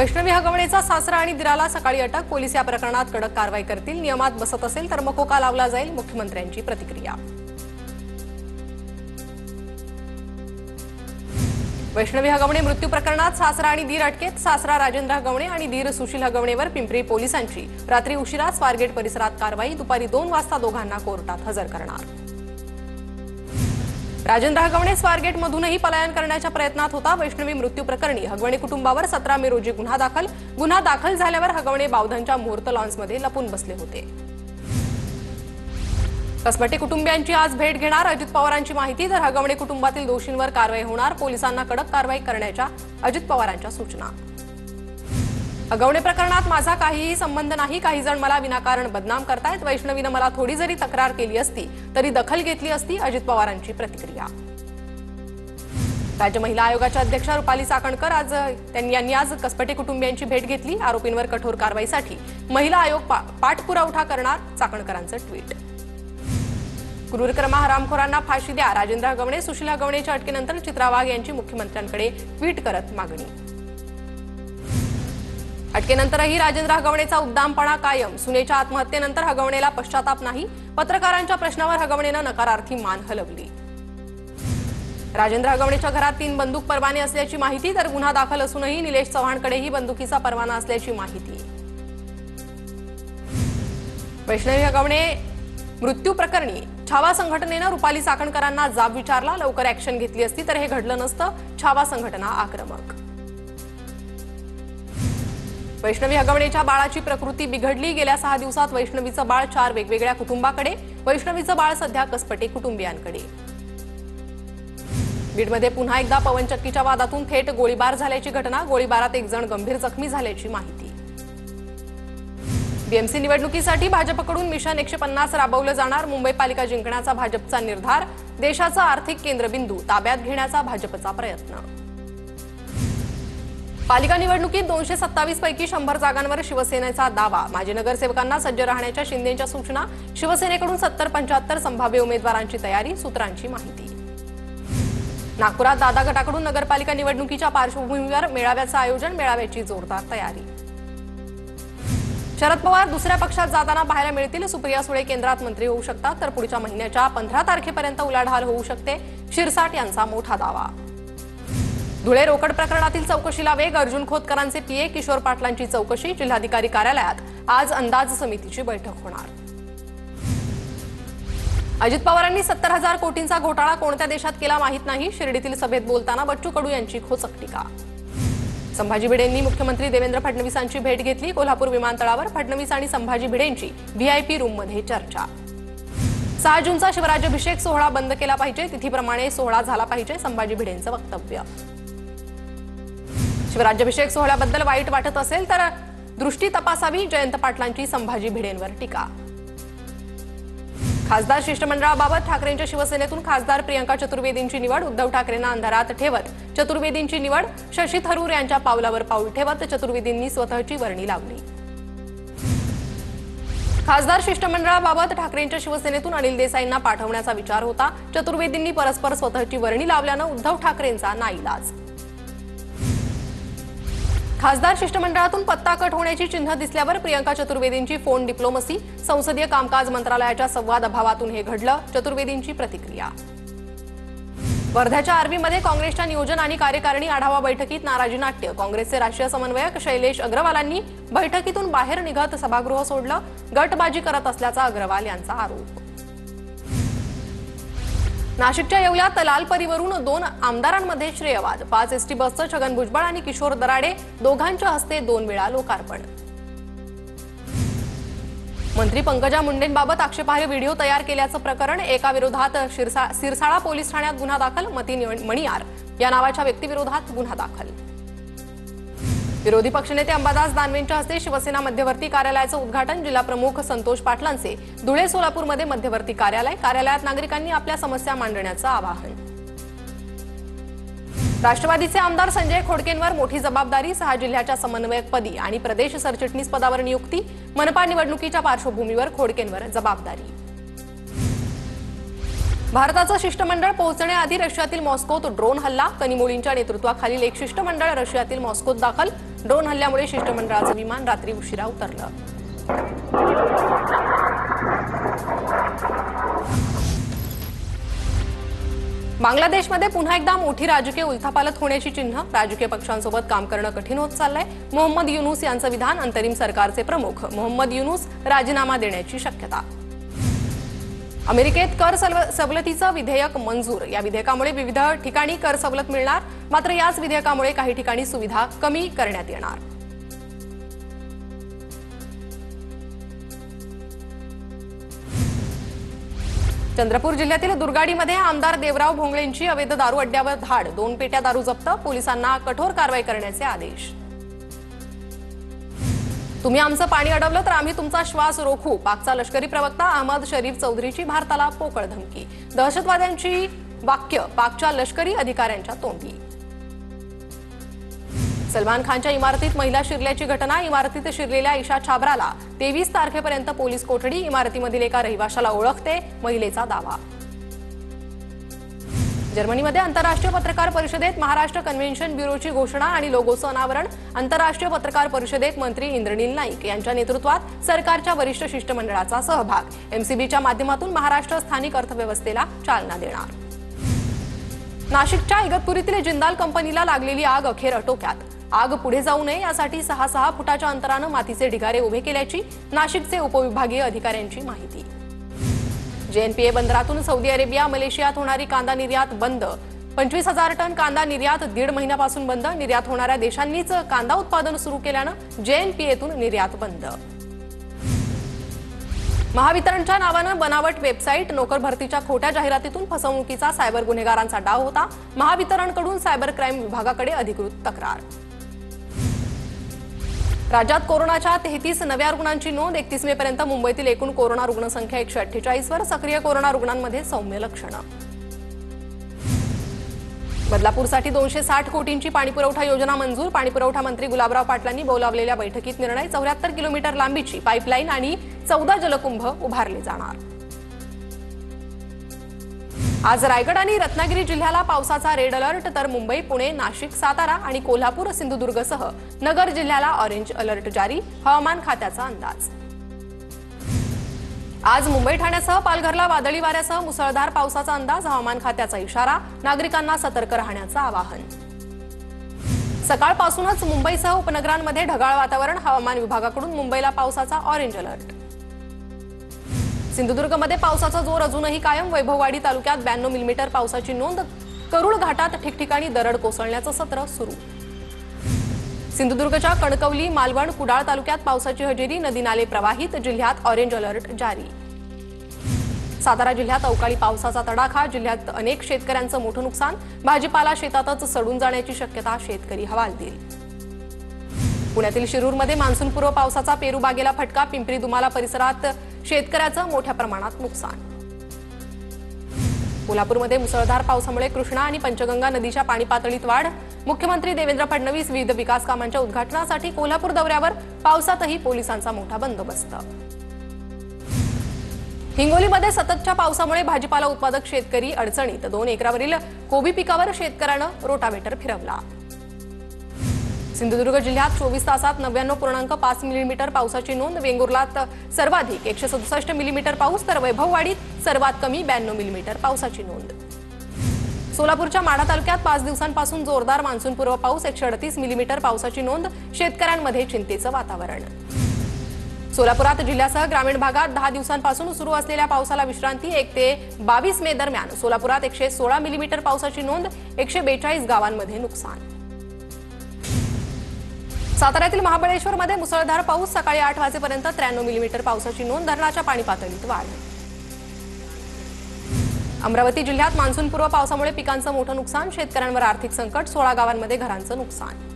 वैष्णवी हगवणेचा सासरा आणि दिराला सकाळी अटक। पोलीस या प्रकरणात कडक कारवाई करतील। नियमात बसत असेल तर मकोका लावला जाईल। मुख्यमंत्र्यांची प्रतिक्रिया। वैष्णवी हगवणे मृत्यू प्रकरणात सासरा आणि दीर अटकेत। सासरा राजेंद्र हगवणे आणि दीर सुशील हगवणेवर पिंपरी पोलिसांची रात्री उशिरा स्वारगेट परिसरात कारवाई। दुपारी 2 वाजता दोघांना कोर्टात हजर करणार। राजेंद्र हगवणे स्वारगेटमधूनही पलायन करण्याच्या प्रयत्नात होता। वैष्णवी मृत्यू प्रकरणी हगवणे कुटुंबावर 17 मे रोजी गुन्हा दाखल झाल्यावर हगवणे बावधनच्या मुहूर्त लॉन्समध्ये लपून बसले होते। कसबटे कुटुंबियांची आज भेट घेणार अजित पवारांची माहिती। तर हगवणे कुटुंबातील दोषींवर कारवाई होणार। पोलिसांना कडक कारवाई करण्याच्या अजित पवारांच्या सूचना। हगवणे प्रकरणात माझा काहीही संबंध नाही। काही जण मला विनाकारण बदनाम करतायत। वैष्णवीने मला थोडी जरी तक्रार केली असती तरी दखल घेतली असती। अजित पवारांची प्रतिक्रिया। राज्य महिला आयोगाच्या अध्यक्षा रुपाली चाकणकर यांनी आज कसबटे कुटुंबियांची भेट घेतली। आरोपींवर कठोर कारवाईसाठी महिला आयोग पाठपुरावा करणार। चाकणकरांचं ट्विट। क्रूरकर्मा हरामखोरांना फाशी द्या। राजेंद्र हगवणे सुशील हगवणेच्या अटकेनंतर चित्रा वाघ यांची मुख्यमंत्र्यांकडे ट्विट करत मागणी। अटकेनंतरही राजेंद्र हगवणेचा उद्दामपणा कायम। सुनेच्या आत्महत्येनंतर हगवणेला पश्चाताप नाही। पत्रकारांच्या प्रश्नावर हगवणेनं नकारार्थी मान हलवली। राजेंद्र हगवणेच्या घरात 3 बंदूक परवाने असल्याची माहिती। तर गुन्हा दाखल असूनही निलेश चव्हाणकडेही बंदुकीचा परवाना असल्याची माहिती। वैष्णवी हगवणे मृत्यू प्रकरणी छावा संघटनेनं रुपाली चाकणकरांना जाब विचारला। लवकर ॲक्शन घेतली असती तर हे घडलं नसतं। छावा संघटना आक्रमक। वैष्णवी हगवणेच्या बाळाची प्रकृती बिघडली। गेल्या 6 दिवसात वैष्णवीचं बाळ 4 वेगवेगळ्या कुटुंबाकडे। वैष्णवीचं बाळ सध्या कसपटे कुटुंबियांकडे। बीडमध्ये पुन्हा एकदा पवनचक्कीच्या वादातून थेट गोळीबार झाल्याची घटना। गोळीबारात 1 जण गंभीर जखमी झाल्याची माहिती। बीएमसी निवडणुकीसाठी भाजपकडून मिशन 150 राबवलं जाणार। मुंबई पालिका जिंकण्याचा भाजपचा निर्धार। देशाचा आर्थिक केंद्रबिंदू ताब्यात घेण्याचा भाजपचा प्रयत्न। पालिका निवडणुकीत 227 पैकी 100 जागांवर शिवसेनेचा दावा। माजी नगरसेवकांना सज्ज राहण्याच्या शिंदेंच्या सूचना। शिवसेनेकडून 70-75 संभाव्य उमेदवारांची तयारी। सूत्रांची माहिती। नागपुरात दादा गटाकडून नगरपालिका निवडणुकीच्या पार्श्वभूमीवर मेळाव्याचं आयोजन। मेळाव्याची जोरदार तयारी। शरद पवार दुसऱ्या पक्षात जाताना पाहायला मिळतील। सुप्रिया सुळे केंद्रात मंत्री होऊ शकतात। तर पुढच्या महिन्याच्या 15 तारखेपर्यंत उलाढाल होऊ शकते। शिरसाट यांचा मोठा दावा। धुळे रोकड प्रकरणातील चौकशीला वेग। अर्जुन खोतकरांचे पीए किशोर पाटलांची चौकशी। जिल्हाधिकारी कार्यालयात आज अंदाज समितीची बैठक होणार। अजित पवारांनी 70,000 कोटींचा घोटाळा कोणत्या देशात केला माहीत नाही। शिर्डीतील सभेत बोलताना बच्चू कडू यांची खोचक टीका। संभाजी भिडेंनी मुख्यमंत्री देवेंद्र फडणवीसांची भेट घेतली। कोल्हापूर विमानतळावर फडणवीस आणि संभाजी भिडेंची व्हीआयपी रूममध्ये चर्चा। 6 जूनचा शिवराज्याभिषेक सोहळा बंद केला पाहिजे। तिथीप्रमाणे सोहळा झाला पाहिजे। संभाजी भिडेंचं वक्तव्य। शिवराज्याभिषेक सोहळ्याबद्दल वाईट वाटत असेल तर दृष्टी तपासावी। जयंत पाटलांची संभाजी भिडेंवर टीका। खासदार शिष्टमंडळाबाबत ठाकरेंच्या शिवसेनेतून खासदार प्रियंका चतुर्वेदींची निवड। उद्धव ठाकरेंना अंधारात ठेवत चतुर्वेदींची निवड। शशी थरूर यांच्या पावलावर पाऊल ठेवत चतुर्वेदींनी स्वतःची वर्णी लावली। खासदार शिष्टमंडळाबाबत ठाकरेंच्या शिवसेनेतून अनिल देसाईंना पाठवण्याचा विचार होता। चतुर्वेदींनी परस्पर स्वतःची वर्णी लावल्यानं उद्धव ठाकरेंचा नाईलाज। खासदार शिष्टमंडळातून पत्ता कट होण्याची चिन्ह दिसल्यावर प्रियंका चतुर्वेदींची फोन डिप्लोमसी। संसदीय कामकाज मंत्रालयाच्या संवाद अभावातून हे घडलं। चतुर्वेदींची प्रतिक्रिया। वर्ध्याच्या आर्वीमध्ये काँग्रेसच्या नियोजन आणि कार्यकारिणी आढावा बैठकीत नाराजी नाट्य। काँग्रेसचे राष्ट्रीय समन्वयक शैलेश अग्रवालांनी बैठकीतून बाहेर निघत सभागृह सोडलं। गटबाजी करत असल्याचा अग्रवाल यांचा आरोप। नाशिकच्या येवल्यात लालपरीवरून 2 आमदारांमध्ये श्रेयवाद। 5 एसटी बसचं छगन भुजबळ आणि किशोर दराडे दोघांच्या हस्ते 2 वेळा लोकार्पण। मंत्री पंकजा मुंडेंबाबत आक्षेपार्ह व्हिडिओ तयार केल्याचं प्रकरण। एका विरोधात सिरसाळा पोलीस ठाण्यात गुन्हा दाखल। मती मणियार या नावाच्या व्यक्तीविरोधात गुन्हा दाखल। विरोधी पक्षनेते अंबादास दानवेंच्या हस्ते शिवसेना मध्यवर्ती कार्यालयाचं उद्घाटन। जिल्हा प्रमुख संतोष पाटलांचे धुळे सोलापूरमध्ये मध्यवर्ती कार्यालय। कार्यालयात नागरिकांनी आपल्या समस्या मांडण्याचं आवाहन। राष्ट्रवादीचे आमदार संजय खोडकेंवर मोठी जबाबदारी। 6 जिल्ह्याच्या समन्वयकपदी आणि प्रदेश सरचिटणीस पदावर नियुक्ती। मनपा निवडणुकीच्या पार्श्वभूमीवर खोडकेंवर जबाबदारी। भारताचं शिष्टमंडळ पोहोचण्याआधी रशियातील मॉस्कोत ड्रोन हल्ला। कनिमोळींच्या नेतृत्वाखालील एक शिष्टमंडळ रशियातील मॉस्कोत दाखल। ड्रोन हल्ल्यामुळे शिष्टमंडळाचं विमान रात्री उशिरा उतरलं. बांगलादेशमध्ये पुन्हा एकदा मोठी राजकीय उलथापालथ होण्याची चिन्ह. राजकीय पक्षांसोबत काम करणं कठीण होत चाललंय. मोहम्मद युनूस यांचं विधान. अंतरिम सरकारचे प्रमुख मोहम्मद युनूस राजीनामा देण्याची शक्यता. अमेरिकेत कर सवलतीचं विधेयक मंजूर. या विधेयकामुळे विविध ठिकाणी कर सवलत मिळणार. मात्र याच विधेयकामुळे काही ठिकाणी सुविधा कमी करण्यात येणार. चंद्रपूर जिल्ह्यातील दुर्गाडीमध्ये आमदार देवराव भोंगळेंची अवैध दारू अड्ड्यावर धाड. 2 पेट्या दारू जप्त. पोलिसांना कठोर कारवाई करण्याचे आदेश. तुम्ही आमचं पाणी अडवलं तर आम्ही तुमचा श्वास रोखू. पाकचा लष्करी प्रवक्ता अहमद शरीफ चौधरीची भारताला पोकळ धमकी. दहशतवाद्यांची वाक्य पाकच्या लष्करी अधिकाऱ्यांच्या तोंडी. सलमान खानच्या इमारतीत महिला शिरल्याची घटना. इमारतीत शिरलेल्या ईशा छाबराला 23 तारखेपर्यंत पोलीस कोठडी. इमारतीमधील एका रहिवाशाला ओळखते महिलेचा दावा. जर्मनीमध्ये आंतरराष्ट्रीय पत्रकार परिषदेत महाराष्ट्र कन्व्हेन्शन ब्युरोची घोषणा आणि लोगोचं अनावरण. आंतरराष्ट्रीय पत्रकार परिषदेत मंत्री इंद्रनील नाईक यांच्या नेतृत्वात सरकारच्या वरिष्ठ शिष्टमंडळाचा सहभाग. एमसीबीच्या माध्यमातून महाराष्ट्र स्थानिक अर्थव्यवस्थेला चालना देणार. नाशिकच्या इगतपुरीतील जिंदाल कंपनीला लागलेली आग अखेर आटोक्यात. आग पुढे जाऊ नये यासाठी 6 फुटाच्या अंतरानं मातीचे ढिगारे उभे केल्याची नाशिकचे उपविभागीय अधिकाऱ्यांची माहिती. जेएनपीए बंदरातून सौदी अरेबिया मलेशियात होणारी कांदा निर्यात बंद. 25,000 टन कांदा निर्यात 1.5 महिन्यापासून बंद. निर्यात होणाऱ्या देशांनीच कांदा उत्पादन सुरू केल्यानं जेएनपीएतून निर्यात बंद. महावितरणच्या नावानं बनावट वेबसाईट. नोकर भरतीच्या खोट्या जाहिरातीतून फसवणुकीचा सायबर गुन्हेगारांचा डाव होता. महावितरणकडून सायबर क्राईम विभागाकडे अधिकृत तक्रार. राज्यात कोरोनाच्या 33 नव्या रुग्णांची नोंद. 31 मेपर्यंत मुंबईतील एकूण कोरोना रुग्णसंख्या 148 वर. सक्रिय कोरोना रुग्णांमध्ये सौम्य लक्षणं. बदलापूरसाठी 260 कोटींची पाणीपुरवठा योजना मंजूर. पाणीपुरवठा मंत्री गुलाबराव पाटलांनी बोलावलेल्या बैठकीत निर्णय. 74 किलोमीटर लांबीची पाईपलाईन आणि 14 जलकुंभ उभारले जाणार. आज रायगड आणि रत्नागिरी जिल्ह्याला पावसाचा रेड अलर्ट. तर मुंबई, पुणे, नाशिक, सातारा आणि कोल्हापूर, सिंधुदुर्गसह नगर जिल्ह्याला ऑरेंज अलर्ट जारी. हवामान खात्याचा अंदाज. आज मुंबई, ठाण्यासह पालघरला वादळी वाऱ्यासह मुसळधार पावसाचा अंदाज. हवामान खात्याचा इशारा. नागरिकांना सतर्क राहण्याचं आवाहन. सकाळपासूनच मुंबईसह उपनगरांमध्ये ढगाळ वातावरण. हवामान विभागाकडून मुंबईला पावसाचा ऑरेंज अलर्ट. सिंधुदुर्गमध्ये पावसाचा जोर अजूनही कायम. वैभववाडी तालुक्यात 92 मिलीमीटर पावसाची नोंद. करूळ घाटात ठिकठिकाणी दरड कोसळण्याचं सत्र सुरू. सिंधुदुर्गच्या कणकवली, मालवण, कुडाळ तालुक्यात पावसाची हजेरी. नदी नाले प्रवाहित. जिल्ह्यात ऑरेंज अलर्ट जारी. सातारा जिल्ह्यात अवकाळी पावसाचा तडाखा. जिल्ह्यात अनेक शेतकऱ्यांचं मोठं नुकसान. भाजीपाला शेतातच सडून जाण्याची शक्यता. शेतकरी हवालदिल. पुण्यातील शिरूरमध्ये मान्सूनपूर्व पावसाचा पेरू बागेला फटका. पिंपरी दुमाला परिसरात शेतकऱ्याचं मोठ्या प्रमाणात नुकसान. कोल्हापूरमध्ये मुसळधार पावसामुळे कृष्णा आणि पंचगंगा नदीच्या पाणी पातळीत वाढ. मुख्यमंत्री देवेंद्र फडणवीस विविध विकास कामांच्या उद्घाटनासाठी कोल्हापूर दौऱ्यावर. पावसातही पोलिसांचा मोठा बंदोबस्त. हिंगोलीमध्ये सततच्या पावसामुळे भाजीपाला उत्पादक शेतकरी अडचणीत. 2 एकरावरील कोबी पिकावर शेतकऱ्यानं रोटावेटर फिरवला. सिंधुदुर्ग जिल्ह्यात 24 तासात 99.5 मिलीमीटर पावसाची नोंद. वेंगुर्लात सर्वाधिक 167 मिलीमीटर पाऊस. तर वैभववाडीत सर्वात कमी 92 मिलीमीटर पावसाची नोंद. सोलापूरच्या माढा तालुक्यात 5 दिवसांपासून जोरदार मान्सूनपूर्व पाऊस. 138 मिलीमीटर पावसाची नोंद. शेतकऱ्यांमध्ये चिंतेचं वातावरण. सोलापुरात जिल्ह्यासह ग्रामीण भागात 10 दिवसांपासून सुरू असलेल्या पावसाला विश्रांती. 1 ते 22 मे दरम्यान सोलापुरात 116 मिलीमीटर पावसाची नोंद. 142 गावांमध्ये नुकसान. साताऱ्यातील महाबळेश्वरमध्ये मुसळधार पाऊस. सकाळी 8 वाजेपर्यंत 93 मिलीमीटर पावसाची नोंद. धरणाच्या पाणी पातळीत वाढ. अमरावती जिल्ह्यात मान्सूनपूर्व पावसामुळे पिकांचं मोठं नुकसान. शेतकऱ्यांवर आर्थिक संकट. 16 गावांमध्ये घरांचं नुकसान.